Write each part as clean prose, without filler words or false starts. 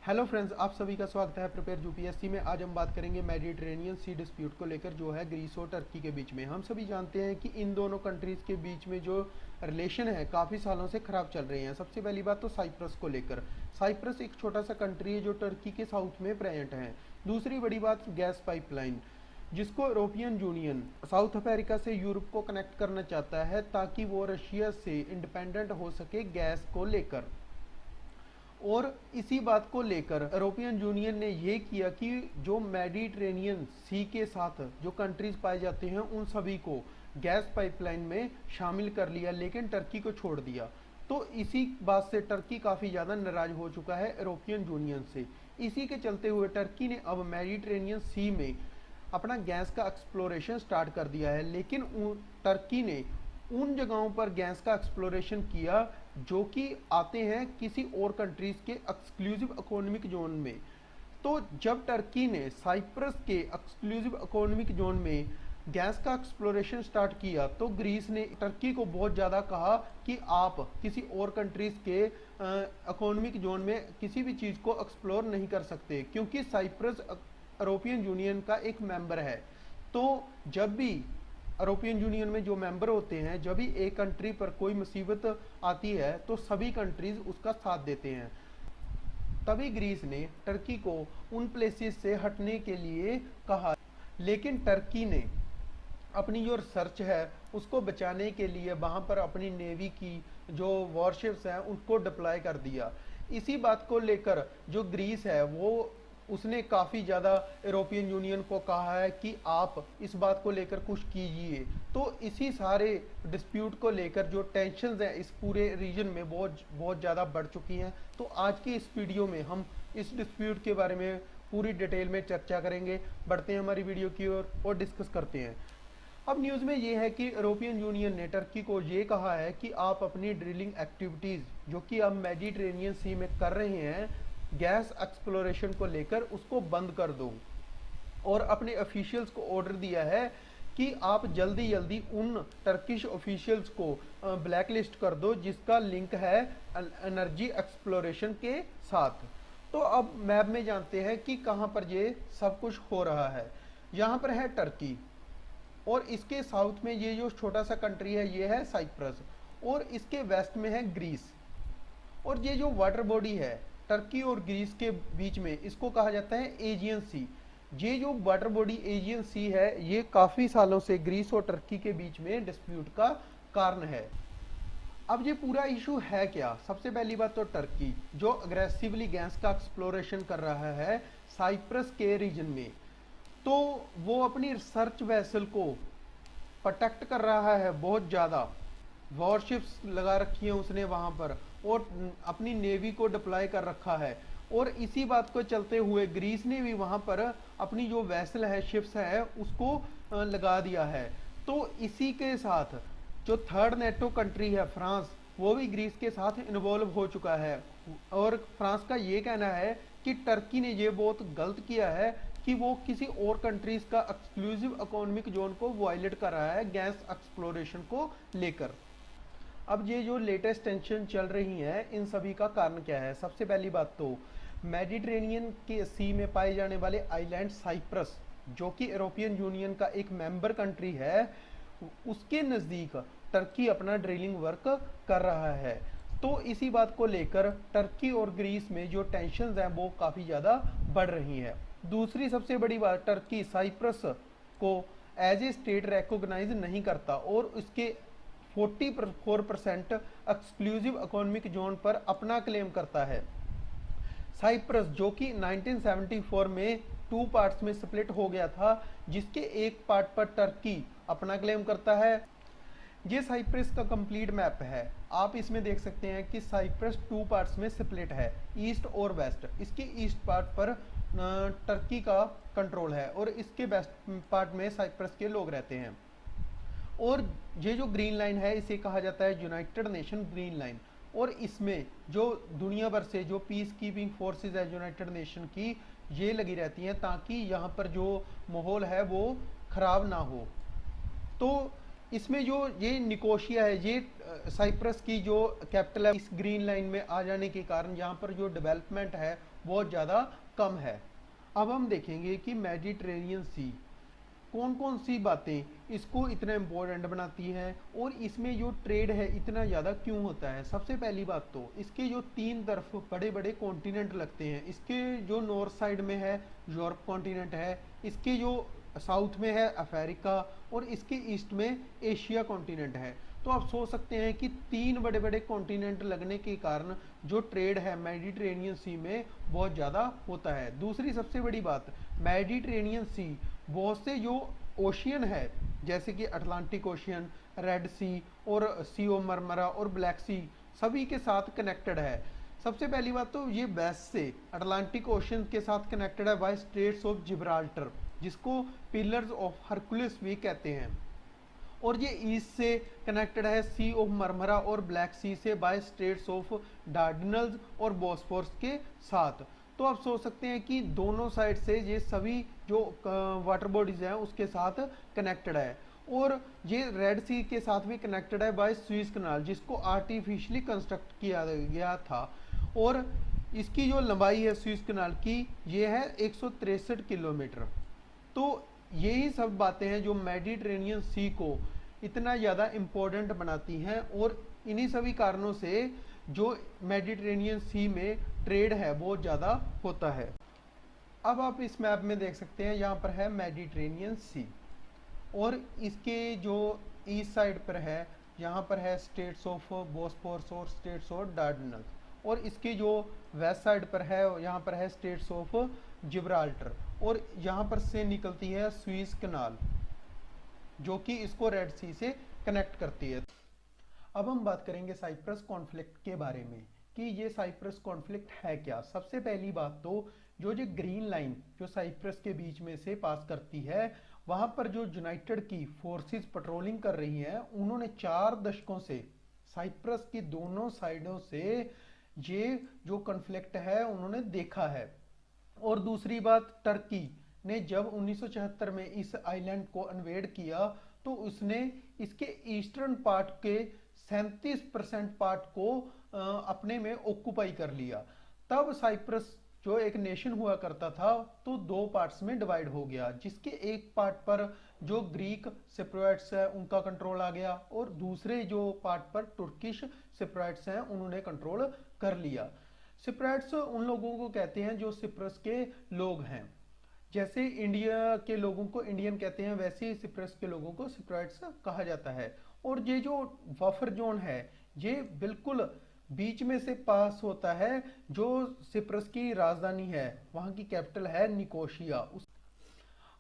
Hello friends, आप सभी का स्वागत है प्रिपेयर यूपीएससी में। आज हम बात करेंगे मेडिटेरेनियन सी डिस्प्यूट को लेकर, जो है ग्रीस और टर्की के बीच में। हम सभी जानते हैं कि इन दोनों कंट्रीज़ के बीच में जो रिलेशन है काफ़ी सालों से ख़राब चल रहे हैं। सबसे पहली बात तो साइप्रस को लेकर। साइप्रस एक छोटा सा कंट्री है जो टर्की के साउथ में प्रेजेंट है। दूसरी बड़ी बात, गैस पाइपलाइन, जिसको यूरोपियन यूनियन साउथ अमेरिका से यूरोप को कनेक्ट करना चाहता है ताकि वो रशिया से इंडिपेंडेंट हो सके गैस को लेकर। और इसी बात को लेकर यूरोपियन यूनियन ने ये किया कि जो मेडिटेरेनियन सी के साथ जो कंट्रीज पाए जाते हैं उन सभी को गैस पाइपलाइन में शामिल कर लिया, लेकिन टर्की को छोड़ दिया। तो इसी बात से टर्की काफ़ी ज़्यादा नाराज हो चुका है यूरोपियन यूनियन से। इसी के चलते हुए टर्की ने अब मेडिटेरेनियन सी में अपना गैस का एक्सप्लोरेशन स्टार्ट कर दिया है। लेकिन टर्की ने उन जगहों पर गैस का एक्सप्लोरेशन किया जो कि आते हैं किसी और कंट्रीज के एक्सक्लूसिव इकोनॉमिक जोन में। तो जब टर्की ने साइप्रस के एक्सक्लूसिव इकोनॉमिक जोन में गैस का एक्सप्लोरेशन स्टार्ट किया तो ग्रीस ने टर्की को बहुत ज़्यादा कहा कि आप किसी और कंट्रीज़ के इकोनॉमिक जोन में किसी भी चीज़ को एक्सप्लोर नहीं कर सकते, क्योंकि साइप्रस यूरोपियन यूनियन का एक मेंबर है। तो जब भी यूरोपियन यूनियन में जो मेंबर होते हैं, जब भी एक कंट्री पर कोई मुसीबत आती है तो सभी कंट्रीज उसका साथ देते हैं। तभी ग्रीस ने टर्की को उन प्लेसेस से हटने के लिए कहा, लेकिन टर्की ने अपनी जो रिसर्च है उसको बचाने के लिए वहाँ पर अपनी नेवी की जो वॉरशिप्स हैं उनको डिप्लॉय कर दिया। इसी बात को लेकर जो ग्रीस है वो उसने काफ़ी ज़्यादा यूरोपियन यूनियन को कहा है कि आप इस बात को लेकर कुछ कीजिए। तो इसी सारे डिस्प्यूट को लेकर जो टेंशन्स हैं इस पूरे रीजन में बहुत बहुत ज़्यादा बढ़ चुकी हैं। तो आज की इस वीडियो में हम इस डिस्प्यूट के बारे में पूरी डिटेल में चर्चा करेंगे। बढ़ते हैं हमारी वीडियो की ओर और डिस्कस करते हैं। अब न्यूज़ में ये है कि यूरोपियन यूनियन ने टर्की को ये कहा है कि आप अपनी ड्रिलिंग एक्टिविटीज़ जो कि आप मेडिटेरेनियन सी में कर रहे हैं गैस एक्सप्लोरेशन को लेकर, उसको बंद कर दो। और अपने ऑफिशियल्स को ऑर्डर दिया है कि आप जल्दी जल्दी उन टर्किश ऑफिशियल्स को ब्लैक लिस्ट कर दो जिसका लिंक है एनर्जी एक्सप्लोरेशन के साथ। तो अब मैप में जानते हैं कि कहाँ पर ये सब कुछ हो रहा है। यहाँ पर है टर्की और इसके साउथ में ये जो छोटा सा कंट्री है ये है साइप्रस, और इसके वेस्ट में है ग्रीस। और ये जो वाटर बॉडी है टर्की और ग्रीस के बीच में, इसको कहा जाता है एजियन सी। ये जो वाटर बॉडी एजियन सी है ये काफ़ी सालों से ग्रीस और टर्की के बीच में डिस्प्यूट का कारण है। अब ये पूरा इशू है क्या? सबसे पहली बात तो टर्की जो अग्रेसिवली गैस का एक्सप्लोरेशन कर रहा है साइप्रस के रीजन में, तो वो अपनी रिसर्च वेसल को प्रोटेक्ट कर रहा है बहुत ज़्यादा। वॉरशिप्स लगा रखी हैं उसने वहाँ पर और अपनी नेवी को डिप्लॉय कर रखा है। और इसी बात को चलते हुए ग्रीस ने भी वहाँ पर अपनी जो वेसल है, शिप्स है, उसको लगा दिया है। तो इसी के साथ जो थर्ड नेटो कंट्री है फ्रांस, वो भी ग्रीस के साथ इन्वॉल्व हो चुका है। और फ्रांस का ये कहना है कि टर्की ने ये बहुत गलत किया है कि वो किसी और कंट्रीज का एक्सक्लूसिव इकोनॉमिक जोन को वायलेट कर रहा है गैस एक्सप्लोरेशन को लेकर। अब ये जो लेटेस्ट टेंशन चल रही है इन सभी का कारण क्या है? सबसे पहली बात तो मेडिटेरेनियन के सी में पाए जाने वाले आइलैंड साइप्रस जो कि यूरोपियन यूनियन का एक मेंबर कंट्री है, उसके नज़दीक टर्की अपना ड्रिलिंग वर्क कर रहा है। तो इसी बात को लेकर टर्की और ग्रीस में जो टेंशन हैं वो काफ़ी ज़्यादा बढ़ रही हैं। दूसरी सबसे बड़ी बात, टर्की साइप्रस को एज ए स्टेट रिकॉग्नाइज नहीं करता और उसके 44% एक्सक्लूसिव इकोनॉमिक जोन पर अपना क्लेम करता है। साइप्रस जो कि 1974 में टू पार्ट्स में स्प्लिट हो गया था, जिसके एक पार्ट पर टर्की अपना क्लेम करता है। ये साइप्रस का कंप्लीट मैप है। आप इसमें देख सकते हैं कि साइप्रस टू पार्ट्स में स्प्लिट है, ईस्ट और वेस्ट। इसके ईस्ट पार्ट पर टर्की का कंट्रोल है और इसके वेस्ट पार्ट में साइप्रस के लोग रहते हैं। और ये जो ग्रीन लाइन है इसे कहा जाता है यूनाइटेड नेशन ग्रीन लाइन। और इसमें जो दुनिया भर से जो पीस कीपिंग फोर्सेस है यूनाइटेड नेशन की, ये लगी रहती हैं ताकि यहाँ पर जो माहौल है वो ख़राब ना हो। तो इसमें जो ये निकोशिया है, ये साइप्रस की जो कैपिटल है, इस ग्रीन लाइन में आ जाने के कारण यहाँ पर जो डेवलपमेंट है बहुत ज़्यादा कम है। अब हम देखेंगे कि मेडिटेरेनियन सी कौन कौन सी बातें इसको इतना इम्पोर्टेंट बनाती हैं और इसमें जो ट्रेड है इतना ज़्यादा क्यों होता है। सबसे पहली बात तो इसके जो तीन तरफ बड़े बड़े कॉन्टिनेंट लगते हैं, इसके जो नॉर्थ साइड में है यूरोप कॉन्टिनेंट है, इसके जो साउथ में है अफ्रीका और इसके ईस्ट में एशिया कॉन्टिनेंट है। तो आप सोच सकते हैं कि तीन बड़े बड़े कॉन्टिनेंट लगने के कारण जो ट्रेड है मेडिटेरेनियन सी में बहुत ज़्यादा होता है। दूसरी सबसे बड़ी बात, मेडिटेरेनियन सी बहुत से जो ओशियन है जैसे कि अटलांटिक ओशियन, रेड सी और सी ओ मरमरा और ब्लैक सी सभी के साथ कनेक्टेड है। सबसे पहली बात तो ये वेस्ट से अटलांटिक ओशियन के साथ कनेक्टेड है बाय स्ट्रेट्स ऑफ जिब्राल्टर, जिसको पिलर्स ऑफ हरकुलिस भी कहते हैं। और ये ईस्ट से कनेक्टेड है सी ऑफ मरमरा और ब्लैक सी से बाय स्ट्रेट्स ऑफ डार्डनल्स और बॉस्फोरस के साथ। तो आप सोच सकते हैं कि दोनों साइड से ये सभी जो वाटर बॉडीज हैं उसके साथ कनेक्टेड है। और ये रेड सी के साथ भी कनेक्टेड है बाय स्वीज कनाल, जिसको आर्टिफिशियली कंस्ट्रक्ट किया गया था। और इसकी जो लंबाई है स्वीज कनाल की ये है 163 किलोमीटर। तो यही सब बातें हैं जो मेडिटेरेनियन सी को इतना ज़्यादा इम्पोर्टेंट बनाती हैं और इन्हीं सभी कारणों से जो मेडिटेरेनियन सी में ट्रेड है बहुत ज़्यादा होता है। अब आप इस मैप में देख सकते हैं यहाँ पर है मेडिटेरेनियन सी और इसके जो ईस्ट साइड पर है यहाँ पर है स्टेट्स ऑफ बॉस्फोरस और स्टेट्स ऑफ डार्डनल्स, और इसकी जो वेस्ट साइड पर है यहाँ पर है स्टेट्स ऑफ जिब्राल्टर, और यहाँ पर से निकलती है स्वीज कनाल जो कि इसको रेड सी से कनेक्ट करती है। अब हम बात करेंगे साइप्रस कॉन्फ्लिक्ट के बारे में कि ये साइप्रस कॉन्फ्लिक्ट है क्या। सबसे पहली बात तो जो ग्रीन लाइन जो साइप्रस के बीच में से पास करती है वहां पर जो यूनाइटेड की फोर्सेस पेट्रोलिंग कर रही हैं, उन्होंने 4 दशकों से साइप्रस की दोनों साइडों से ये जो कॉन्फ्लिक्ट है उन्होंने देखा है। और दूसरी बात, टर्की ने जब 1974 में इस आइलैंड को इन्वेड किया तो उसने इसके ईस्टर्न पार्ट के 37% पार्ट को अपने में ऑक्युपाई कर लिया। तब साइप्रस जो एक नेशन हुआ करता था तो 2 पार्ट्स में डिवाइड हो गया, जिसके एक पार्ट पर जो ग्रीक सिप्राइट्स है उनका कंट्रोल आ गया और दूसरे जो पार्ट पर तुर्किश सिप्राइट्स हैं उन्होंने कंट्रोल कर लिया। सिप्राइट्स उन लोगों को कहते हैं जो सिप्रस के लोग हैं। जैसे इंडिया के लोगों को इंडियन कहते हैं वैसे ही सिप्रस के लोगों को सिप्राइट्स कहा जाता है। और ये जो बफर जोन है ये बिल्कुल बीच में से पास होता है। जो सिप्रस की राजधानी है वहां की कैपिटल है निकोशिया।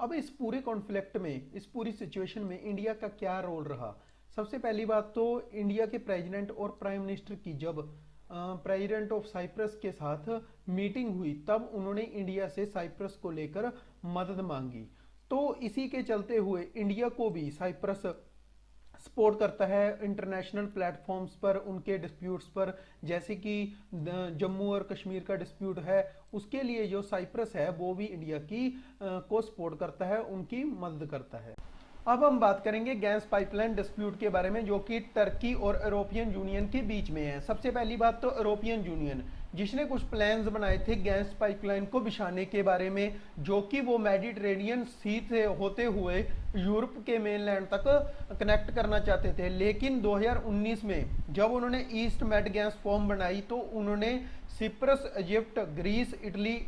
अब इस पूरे कॉन्फ्लिक्ट में, इस पूरी सिचुएशन में इंडिया का क्या रोल रहा। सबसे पहली बात तो इंडिया के प्रेसिडेंट और प्राइम मिनिस्टर की जब प्रेसिडेंट ऑफ साइप्रस के साथ मीटिंग हुई तब उन्होंने इंडिया से साइप्रस को लेकर मदद मांगी। तो इसी के चलते हुए इंडिया को भी साइप्रस सपोर्ट करता है इंटरनेशनल प्लेटफॉर्म्स पर उनके डिस्प्यूट्स पर, जैसे कि जम्मू और कश्मीर का डिस्प्यूट है उसके लिए जो साइप्रस है वो भी इंडिया की को सपोर्ट करता है, उनकी मदद करता है। अब हम बात करेंगे गैस पाइपलाइन डिस्प्यूट के बारे में जो कि टर्की और यूरोपियन यूनियन के बीच में है। सबसे पहली बात तो यूरोपियन यूनियन जिसने कुछ प्लान्स बनाए थे गैस पाइपलाइन को बिछाने के बारे में, जो कि वो मेडिटेरेनियन सी से होते हुए यूरोप के मेनलैंड तक कनेक्ट करना चाहते थे। लेकिन 2019 में जब उन्होंने ईस्ट मेड गैस फॉर्म बनाई तो उन्होंने Cyprus, Egypt, Greece, Italy,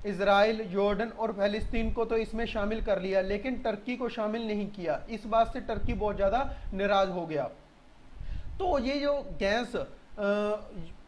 Israel, Jordan और फिलिस्तीन को तो इसमें शामिल कर लिया लेकिन टर्की को शामिल नहीं किया। इस बात से टर्की बहुत ज़्यादा नाराज हो गया। तो ये जो गैस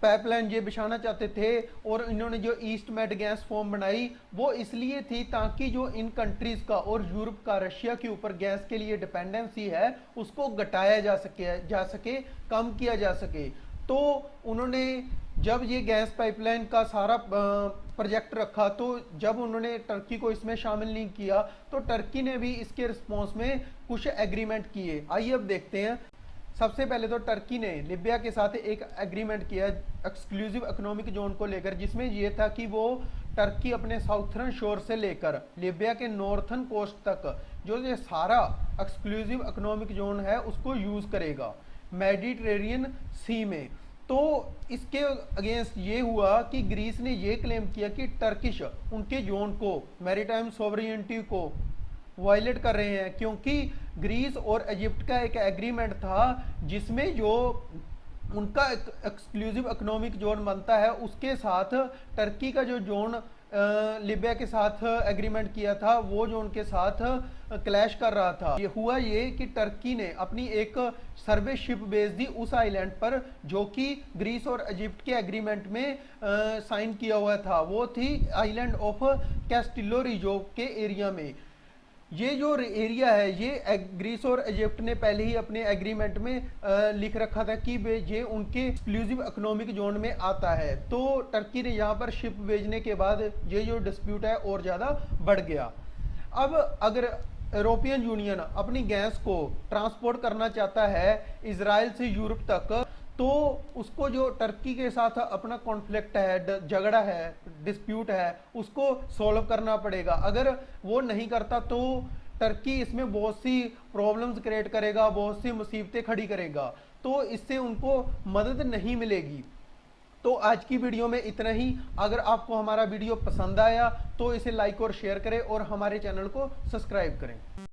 पाइपलाइन ये बिछाना चाहते थे और इन्होंने जो ईस्ट मेड गैस फॉर्म बनाई वो इसलिए थी ताकि जो इन कंट्रीज का और यूरोप का रशिया के ऊपर गैस के लिए डिपेंडेंसी है उसको घटाया जा सके, कम किया जा सके। तो उन्होंने जब ये गैस पाइपलाइन का सारा प्रोजेक्ट रखा तो जब उन्होंने टर्की को इसमें शामिल नहीं किया तो टर्की ने भी इसके रिस्पॉन्स में कुछ एग्रीमेंट किए। आइए अब देखते हैं। सबसे पहले तो टर्की ने लीबिया के साथ एक एग्रीमेंट किया एक्सक्लूसिव इकोनॉमिक जोन को लेकर, जिसमें यह था कि वो टर्की अपने साउथर्न शोर से लेकर लीबिया के नॉर्थर्न कोस्ट तक जो ये सारा एक्सक्लूसिव इकोनॉमिक जोन है उसको यूज करेगा मेडिटेरेनियन सी में। तो इसके अगेंस्ट ये हुआ कि ग्रीस ने ये क्लेम किया कि टर्किश उनके जोन को, मैरीटाइम सोवरेनिटी को वायलेट कर रहे हैं, क्योंकि ग्रीस और इजिप्ट का एक एग्रीमेंट था जिसमें जो उनका एक्सक्लूसिव इकोनॉमिक जोन बनता है उसके साथ टर्की का जो जोन लिबिया के साथ एग्रीमेंट किया था वो जो उनके साथ क्लैश कर रहा था। ये हुआ ये कि टर्की ने अपनी एक सर्वे शिप भेज दी उस आइलैंड पर जो कि ग्रीस और इजिप्ट के एग्रीमेंट में साइन किया हुआ था। वो थी आइलैंड ऑफ कैस्टिलो रिजो के एरिया में। ये जो एरिया है ये ग्रीस और इजिप्ट ने पहले ही अपने एग्रीमेंट में लिख रखा था कि ये उनके एक्सक्लूसिव इकोनॉमिक जोन में आता है। तो टर्की ने यहाँ पर शिप भेजने के बाद ये जो डिस्प्यूट है और ज़्यादा बढ़ गया। अब अगर यूरोपियन यूनियन अपनी गैस को ट्रांसपोर्ट करना चाहता है इजराइल से यूरोप तक, तो उसको जो टर्की के साथ अपना कॉन्फ्लिक्ट है, झगड़ा है, डिस्प्यूट है, उसको सॉल्व करना पड़ेगा। अगर वो नहीं करता तो टर्की इसमें बहुत सी प्रॉब्लम्स क्रिएट करेगा, बहुत सी मुसीबतें खड़ी करेगा, तो इससे उनको मदद नहीं मिलेगी। तो आज की वीडियो में इतना ही। अगर आपको हमारा वीडियो पसंद आया तो इसे लाइक और शेयर करें और हमारे चैनल को सब्सक्राइब करें।